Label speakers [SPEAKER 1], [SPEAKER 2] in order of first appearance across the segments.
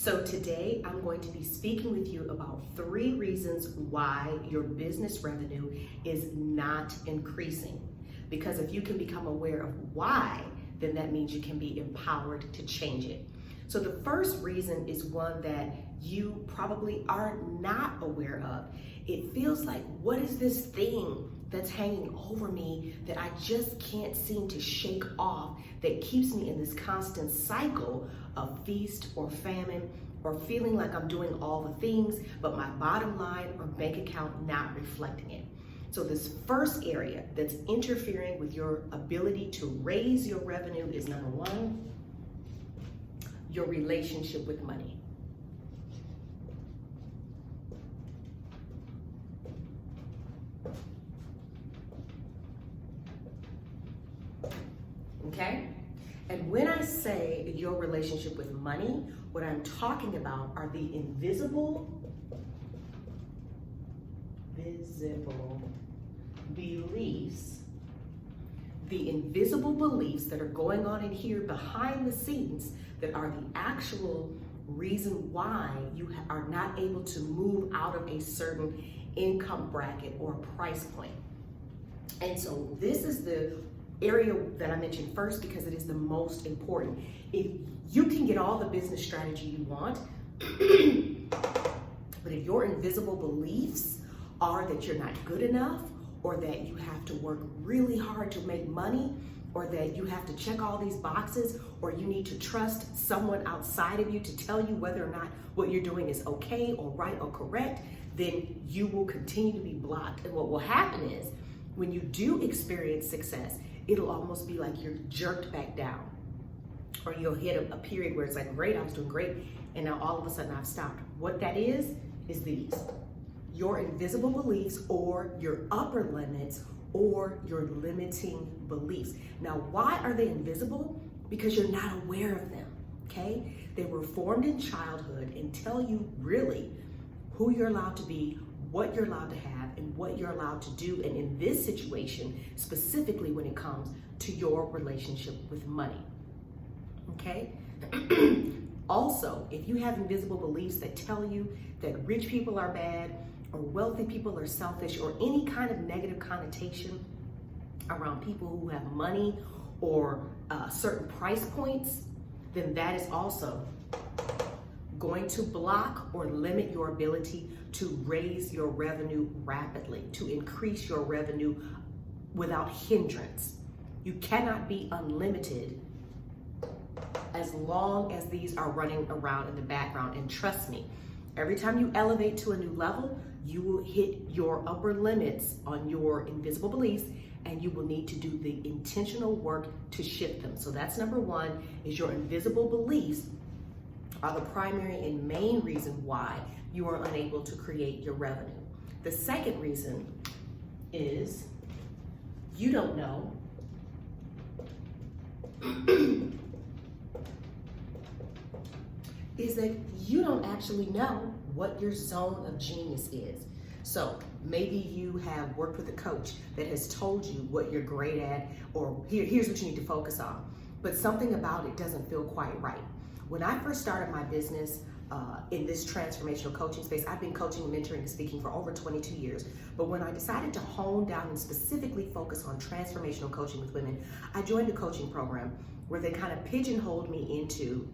[SPEAKER 1] So today I'm going to be speaking with you about 3 reasons why your business revenue is not increasing. Because if you can become aware of why, then that means you can be empowered to change it. So the first reason is one that you probably are not aware of. It feels like, what is this thing that's hanging over me that I just can't seem to shake off, that keeps me in this constant cycle of feast or famine, or feeling like I'm doing all the things, but my bottom line or bank account not reflecting it. So this first area that's interfering with your ability to raise your revenue is number 1, your relationship with money. Okay? And when I say your relationship with money, what I'm talking about are the visible beliefs, the invisible beliefs that are going on in here behind the scenes that are the actual reason why you are not able to move out of a certain income bracket or price point. And so this is the area that I mentioned first because it is the most important. If you can get all the business strategy you want, but if your invisible beliefs are that you're not good enough, or that you have to work really hard to make money, or that you have to check all these boxes, or you need to trust someone outside of you to tell you whether or not what you're doing is okay or right or correct, then you will continue to be blocked. And what will happen is, when you do experience success, it'll almost be like you're jerked back down. Or you'll hit a period where it's like, great, I was doing great, and now all of a sudden I've stopped. What that is these. Your invisible beliefs, or your upper limits, or your limiting beliefs. Now, why are they invisible? Because you're not aware of them, okay? They were formed in childhood and tell you really who you're allowed to be, what you're allowed to have, and what you're allowed to do. And in this situation, specifically when it comes to your relationship with money, okay? Also, if you have invisible beliefs that tell you that rich people are bad, or wealthy people are selfish, or any kind of negative connotation around people who have money or certain price points, then that is also going to block or limit your ability to raise your revenue rapidly, to increase your revenue without hindrance. You cannot be unlimited as long as these are running around in the background. And trust me, every time you elevate to a new level, you will hit your upper limits on your invisible beliefs, and you will need to do the intentional work to shift them. So that's number 1, is your invisible beliefs are the primary and main reason why you are unable to create your revenue. The second reason is you don't know is that you don't actually know what your zone of genius is. So maybe you have worked with a coach that has told you what you're great at, or here's what you need to focus on, but something about it doesn't feel quite right. When I first started my business in this transformational coaching space, I've been coaching, mentoring, and speaking for over 22 years. But when I decided to hone down and specifically focus on transformational coaching with women, I joined a coaching program where they kind of pigeonholed me into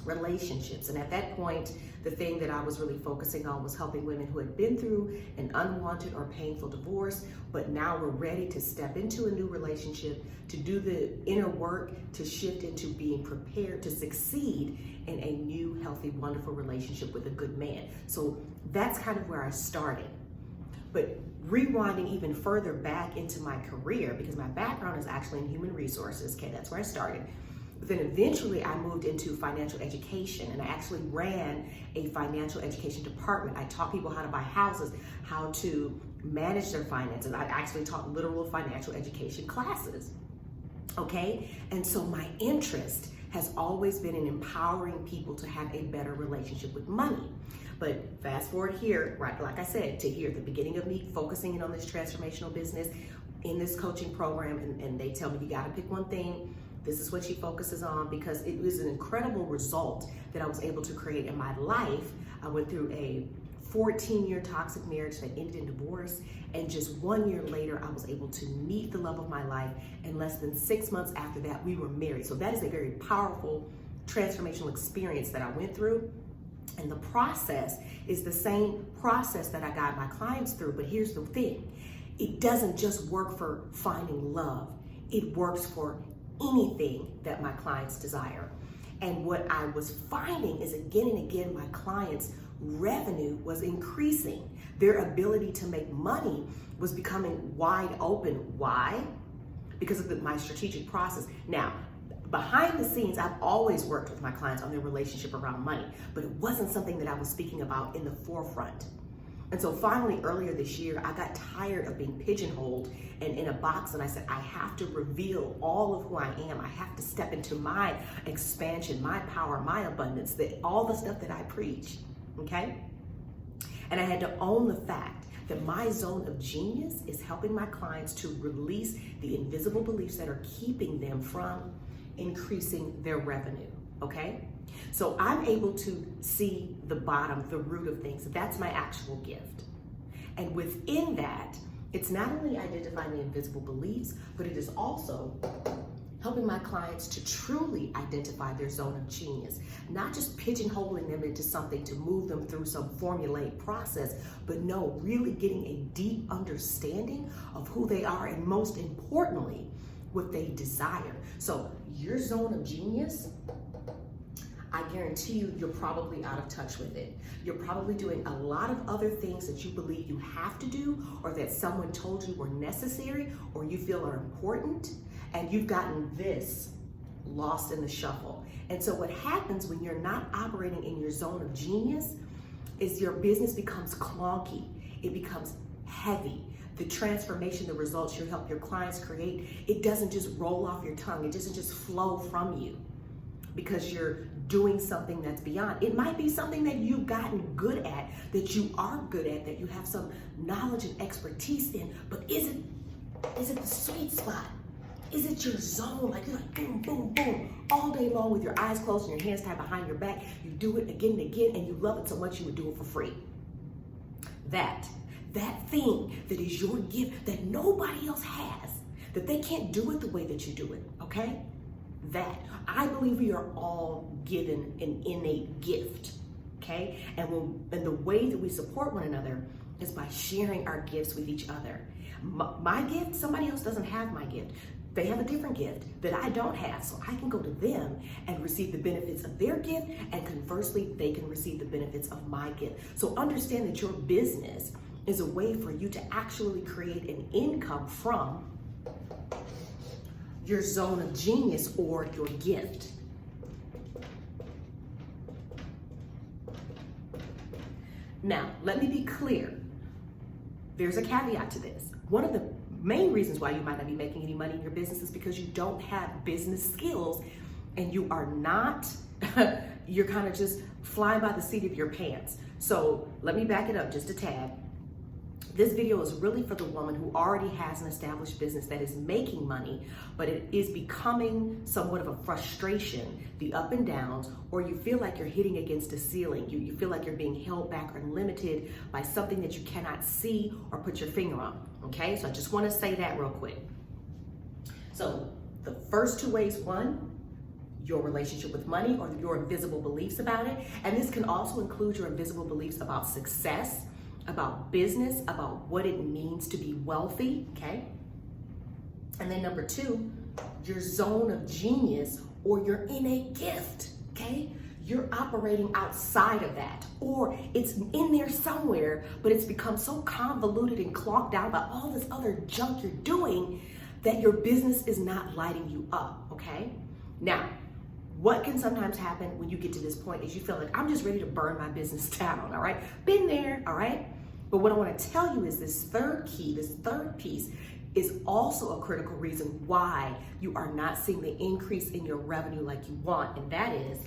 [SPEAKER 1] relationships. And at that point, the thing that I was really focusing on was helping women who had been through an unwanted or painful divorce, but now were ready to step into a new relationship, to do the inner work, to shift into being prepared to succeed in a new, healthy, wonderful relationship with a good man. So that's kind of where I started. But rewinding even further back into my career, because my background is actually in human resources, okay, that's where I started. But then eventually I moved into financial education, and I actually ran a financial education department. I taught people how to buy houses, how to manage their finances. I actually taught literal financial education classes, okay? And so my interest has always been in empowering people to have a better relationship with money. But fast forward here, right, like I said, to here, the beginning of me focusing in on this transformational business in this coaching program, and they tell me you gotta pick one thing. This is what she focuses on, because it was an incredible result that I was able to create in my life. I went through a 14-year toxic marriage that ended in divorce, and just 1 year later, I was able to meet the love of my life, and less than 6 months after that, we were married. So that is a very powerful transformational experience that I went through. And the process is the same process that I guide my clients through, but here's the thing. It doesn't just work for finding love. It works for anything that my clients desire. And what I was finding is, again and again, my clients' revenue was increasing. Their ability to make money was becoming wide open. Why? Because of my strategic process. Now, behind the scenes, I've always worked with my clients on their relationship around money, but it wasn't something that I was speaking about in the forefront. And so finally, earlier this year, I got tired of being pigeonholed and in a box, and I said, I have to reveal all of who I am. I have to step into my expansion, my power, my abundance, all the stuff that I preach, okay? And I had to own the fact that my zone of genius is helping my clients to release the invisible beliefs that are keeping them from increasing their revenue, okay? So I'm able to see the bottom, the root of things. That's my actual gift. And within that, it's not only identifying the invisible beliefs, but it is also helping my clients to truly identify their zone of genius, not just pigeonholing them into something to move them through some formulaic process, but no, really getting a deep understanding of who they are, and most importantly, what they desire. So your zone of genius, I guarantee you, you're probably out of touch with it. You're probably doing a lot of other things that you believe you have to do, or that someone told you were necessary, or you feel are important, and you've gotten this lost in the shuffle. And so what happens when you're not operating in your zone of genius is your business becomes clunky. It becomes heavy. The transformation, the results you help your clients create, it doesn't just roll off your tongue. It doesn't just flow from you because you're doing something that's beyond. It might be something that you've gotten good at, that you are good at, that you have some knowledge and expertise in, but is it the sweet spot? Is it your zone? Like, you're like boom, boom, boom, all day long with your eyes closed and your hands tied behind your back. You do it again and again, and you love it so much you would do it for free. That thing that is your gift that nobody else has, that they can't do it the way that you do it, okay? That, I believe we are all given an innate gift, okay? And the way that we support one another is by sharing our gifts with each other. My gift, somebody else doesn't have my gift. They have a different gift that I don't have, so I can go to them and receive the benefits of their gift, and conversely, they can receive the benefits of my gift. So understand that your business is a way for you to actually create an income from your zone of genius or your gift. Now, let me be clear. There's a caveat to this. One of the main reasons why you might not be making any money in your business is because you don't have business skills, and you are not, you're kind of just flying by the seat of your pants. So let me back it up just a tad. This video is really for the woman who already has an established business that is making money, but it is becoming somewhat of a frustration, the up and downs, or you feel like you're hitting against a ceiling. You feel like you're being held back or limited by something that you cannot see or put your finger on, okay? So I just want to say that real quick. So the first two ways, one, your relationship with money or your invisible beliefs about it, and this can also include your invisible beliefs about success, about business, about what it means to be wealthy, okay? And then number two, your zone of genius or your innate gift, okay? You're operating outside of that, or it's in there somewhere, but it's become so convoluted and clogged down by all this other junk you're doing that your business is not lighting you up, okay? Now, what can sometimes happen when you get to this point is you feel like, I'm just ready to burn my business down, all right? Been there, all right? But what I want to tell you is this third key, this third piece is also a critical reason why you are not seeing the increase in your revenue like you want, and that is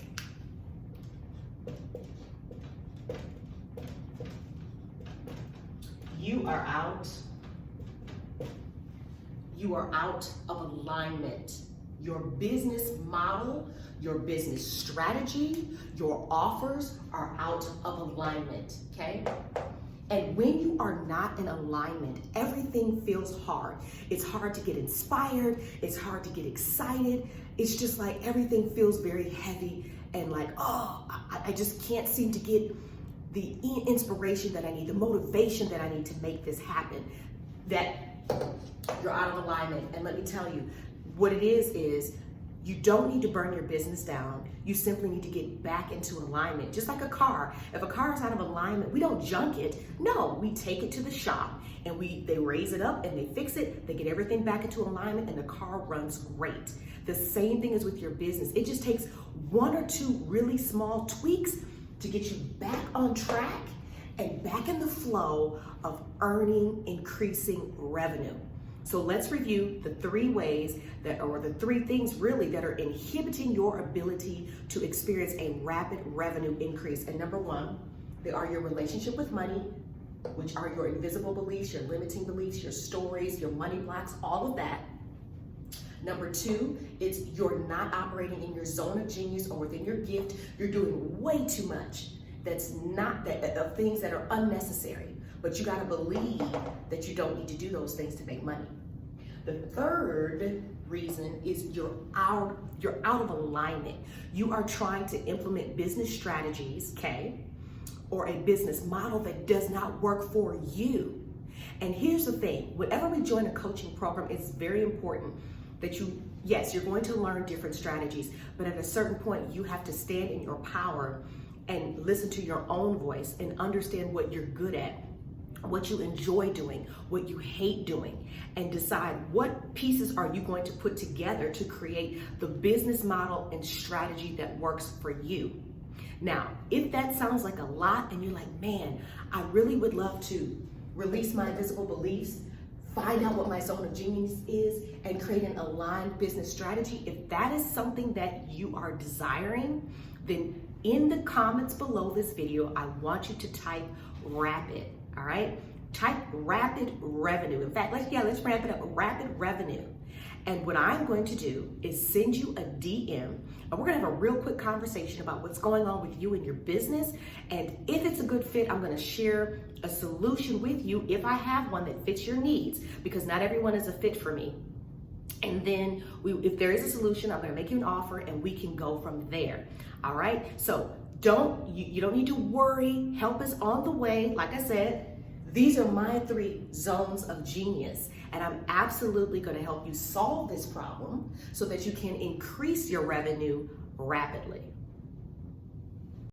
[SPEAKER 1] you are out of alignment your business model, your business strategy, your offers are out of alignment, okay? And when you are not in alignment, everything feels hard. It's hard to get inspired. It's hard to get excited. It's just like everything feels very heavy and like, oh, I just can't seem to get the inspiration that I need, the motivation that I need to make this happen. That you're out of alignment. And let me tell you, what it is you don't need to burn your business down. You simply need to get back into alignment. Just like a car. If a car is out of alignment, we don't junk it. No, we take it to the shop and they raise it up and they fix it. They get everything back into alignment and the car runs great. The same thing is with your business. It just takes one or two really small tweaks to get you back on track and back in the flow of earning increasing revenue. So let's review the three ways or the three things really that are inhibiting your ability to experience a rapid revenue increase. And number one, they are your relationship with money, which are your invisible beliefs, your limiting beliefs, your stories, your money blocks, all of that. Number two, it's you're not operating in your zone of genius or within your gift. You're doing way too much that's not of things that are unnecessary. But you gotta believe that you don't need to do those things to make money. The third reason is you're out of alignment. You are trying to implement business strategies, okay, or a business model that does not work for you. And here's the thing, whenever we join a coaching program, it's very important that yes, you're going to learn different strategies, but at a certain point, you have to stand in your power and listen to your own voice and understand what you're good at, what you enjoy doing, what you hate doing, and decide what pieces are you going to put together to create the business model and strategy that works for you. Now, if that sounds like a lot and you're like, man, I really would love to release my invisible beliefs, find out what my zone of genius is, and create an aligned business strategy, if that is something that you are desiring, then in the comments below this video, I want you to type rapid. All right, type rapid revenue. In fact, let's ramp it up, rapid revenue. And what I'm going to do is send you a DM and we're gonna have a real quick conversation about what's going on with you and your business. And if it's a good fit, I'm gonna share a solution with you if I have one that fits your needs, because not everyone is a fit for me. And then if there is a solution, I'm gonna make you an offer and we can go from there. All right, so you don't need to worry. Help is on the way. Like I said, these are my three zones of genius, and I'm absolutely going to help you solve this problem so that you can increase your revenue rapidly.